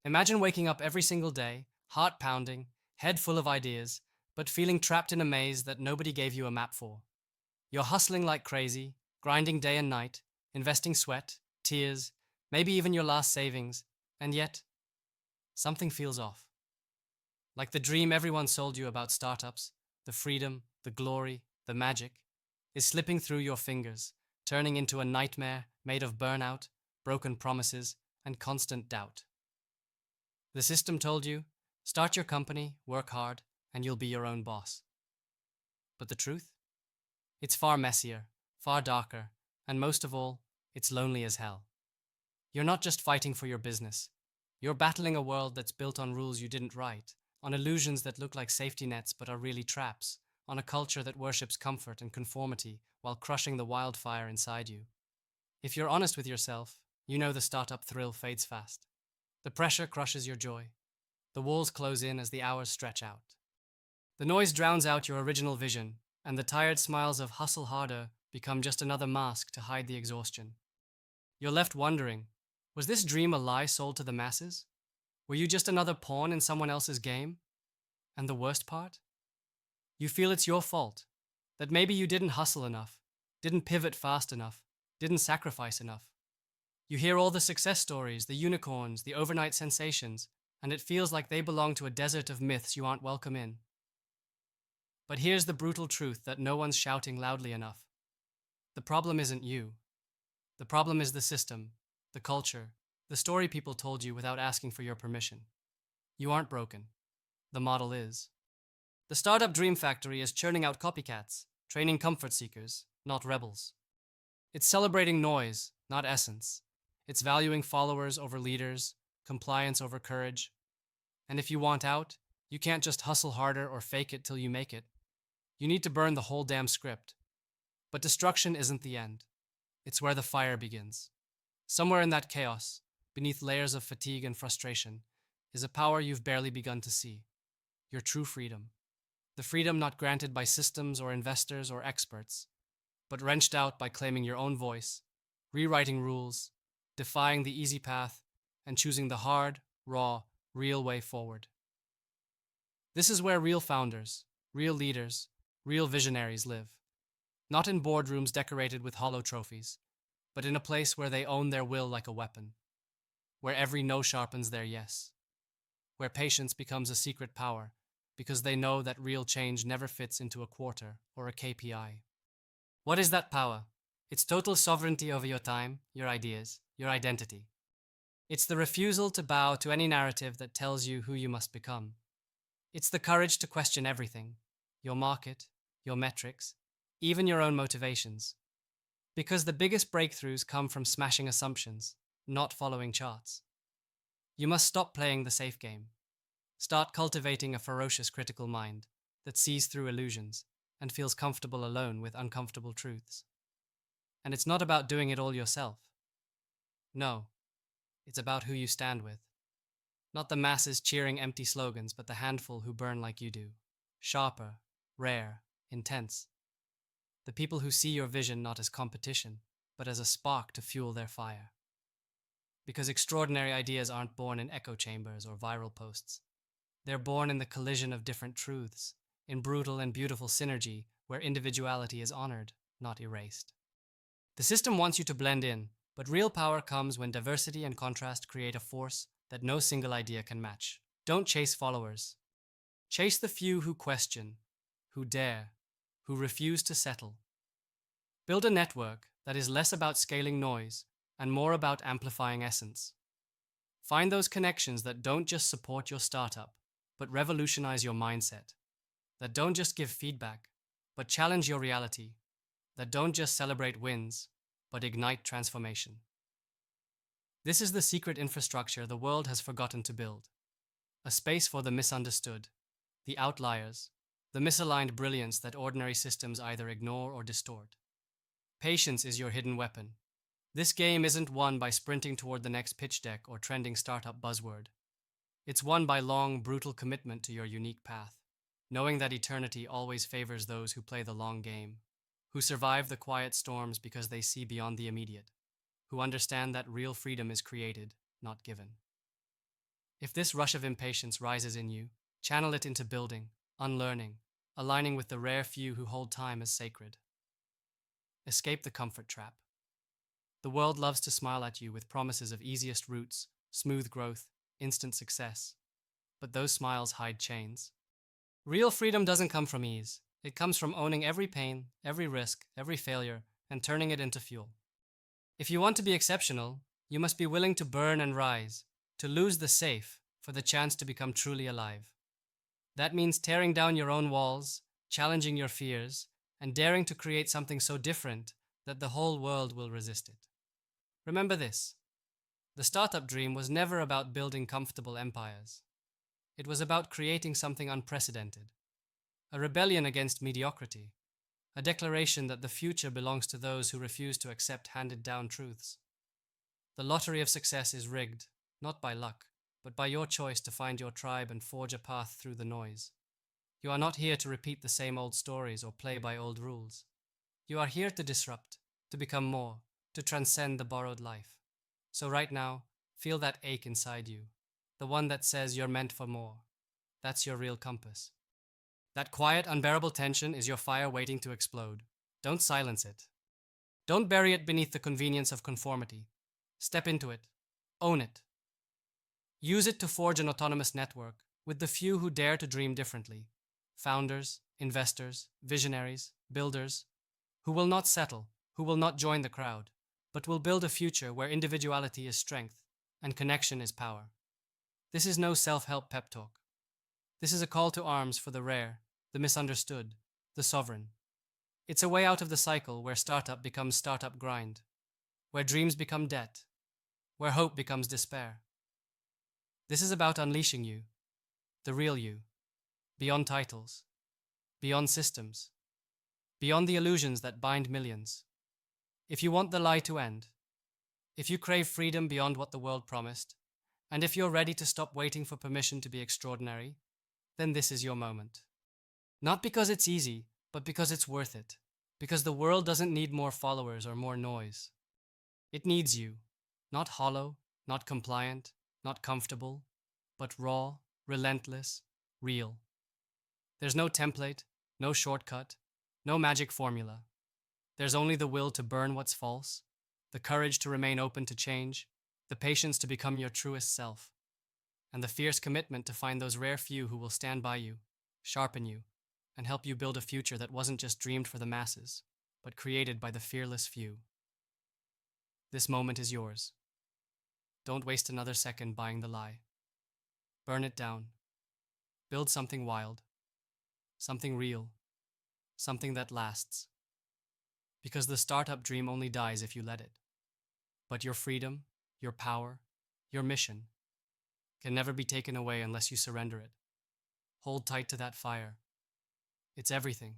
Imagine waking up every single day, heart pounding, head full of ideas, but feeling trapped in a maze that nobody gave you a map for. You're hustling like crazy, grinding day and night, investing sweat, tears, maybe even your last savings, and yet, something feels off. Like the dream everyone sold you about startups, the freedom, the glory, the magic, is slipping through your fingers, turning into a nightmare made of burnout, broken promises, and constant doubt. The system told you, start your company, work hard, and you'll be your own boss. But the truth? It's far messier, far darker, and most of all, it's lonely as hell. You're not just fighting for your business. You're battling a world that's built on rules you didn't write, on illusions that look like safety nets but are really traps, on a culture that worships comfort and conformity while crushing the wildfire inside you. If you're honest with yourself, you know the startup thrill fades fast. The pressure crushes your joy. The walls close in as the hours stretch out. The noise drowns out your original vision, and the tired smiles of hustle harder become just another mask to hide the exhaustion. You're left wondering, was this dream a lie sold to the masses? Were you just another pawn in someone else's game? And the worst part? You feel it's your fault, that maybe you didn't hustle enough, didn't pivot fast enough, didn't sacrifice enough. You hear all the success stories, the unicorns, the overnight sensations, and it feels like they belong to a desert of myths you aren't welcome in. But here's the brutal truth that no one's shouting loudly enough. The problem isn't you. The problem is the system, the culture, the story people told you without asking for your permission. You aren't broken. The model is. The startup dream factory is churning out copycats, training comfort seekers, not rebels. It's celebrating noise, not essence. It's valuing followers over leaders, compliance over courage. And if you want out, you can't just hustle harder or fake it till you make it. You need to burn the whole damn script. But destruction isn't the end. It's where the fire begins. Somewhere in that chaos, beneath layers of fatigue and frustration, is a power you've barely begun to see. Your true freedom. The freedom not granted by systems or investors or experts, but wrenched out by claiming your own voice, rewriting rules, defying the easy path, and choosing the hard, raw, real way forward. This is where real founders, real leaders, real visionaries live. Not in boardrooms decorated with hollow trophies, but in a place where they own their will like a weapon, where every no sharpens their yes, where patience becomes a secret power because they know that real change never fits into a quarter or a KPI. What is that power? It's total sovereignty over your time, your ideas, your identity. It's the refusal to bow to any narrative that tells you who you must become. It's the courage to question everything, your market, your metrics, even your own motivations. Because the biggest breakthroughs come from smashing assumptions, not following charts. You must stop playing the safe game. Start cultivating a ferocious critical mind that sees through illusions and feels comfortable alone with uncomfortable truths. And it's not about doing it all yourself. No, it's about who you stand with. Not the masses cheering empty slogans, but the handful who burn like you do. Sharper, rare, intense. The people who see your vision not as competition, but as a spark to fuel their fire. Because extraordinary ideas aren't born in echo chambers or viral posts. They're born in the collision of different truths, in brutal and beautiful synergy where individuality is honored, not erased. The system wants you to blend in, but real power comes when diversity and contrast create a force that no single idea can match. Don't chase followers. Chase the few who question, who dare, who refuse to settle. Build a network that is less about scaling noise and more about amplifying essence. Find those connections that don't just support your startup, but revolutionize your mindset. That don't just give feedback, but challenge your reality. That don't just celebrate wins, but ignite transformation. This is the secret infrastructure the world has forgotten to build. A space for the misunderstood, the outliers, the misaligned brilliance that ordinary systems either ignore or distort. Patience is your hidden weapon. This game isn't won by sprinting toward the next pitch deck or trending startup buzzword. It's won by long, brutal commitment to your unique path, knowing that eternity always favors those who play the long game, who survive the quiet storms because they see beyond the immediate, who understand that real freedom is created, not given. If this rush of impatience rises in you, channel it into building, unlearning, aligning with the rare few who hold time as sacred. Escape the comfort trap. The world loves to smile at you with promises of easiest routes, smooth growth, instant success. But those smiles hide chains. Real freedom doesn't come from ease. It comes from owning every pain, every risk, every failure, and turning it into fuel. If you want to be exceptional, you must be willing to burn and rise, to lose the safe for the chance to become truly alive. That means tearing down your own walls, challenging your fears, and daring to create something so different that the whole world will resist it. Remember this: the startup dream was never about building comfortable empires. It was about creating something unprecedented, a rebellion against mediocrity, a declaration that the future belongs to those who refuse to accept handed down truths. The lottery of success is rigged, not by luck, but by your choice to find your tribe and forge a path through the noise. You are not here to repeat the same old stories or play by old rules. You are here to disrupt, to become more, to transcend the borrowed life. So right now, feel that ache inside you, the one that says you're meant for more. That's your real compass. That quiet, unbearable tension is your fire waiting to explode. Don't silence it. Don't bury it beneath the convenience of conformity. Step into it. Own it. Use it to forge an autonomous network with the few who dare to dream differently. Founders, investors, visionaries, builders, who will not settle, who will not join the crowd, but will build a future where individuality is strength and connection is power. This is no self-help pep talk. This is a call to arms for the rare, the misunderstood, the sovereign. It's a way out of the cycle where startup becomes startup grind, where dreams become debt, where hope becomes despair. This is about unleashing you, the real you, beyond titles, beyond systems, beyond the illusions that bind millions. If you want the lie to end, if you crave freedom beyond what the world promised, and if you're ready to stop waiting for permission to be extraordinary, then this is your moment. Not because it's easy, but because it's worth it. Because the world doesn't need more followers or more noise. It needs you. Not hollow, not compliant, not comfortable, but raw, relentless, real. There's no template, no shortcut, no magic formula. There's only the will to burn what's false, the courage to remain open to change, the patience to become your truest self, and the fierce commitment to find those rare few who will stand by you, sharpen you, and help you build a future that wasn't just dreamed for the masses, but created by the fearless few. This moment is yours. Don't waste another second buying the lie. Burn it down. Build something wild, something real, something that lasts. Because the startup dream only dies if you let it. But your freedom, your power, your mission can never be taken away unless you surrender it. Hold tight to that fire. It's everything.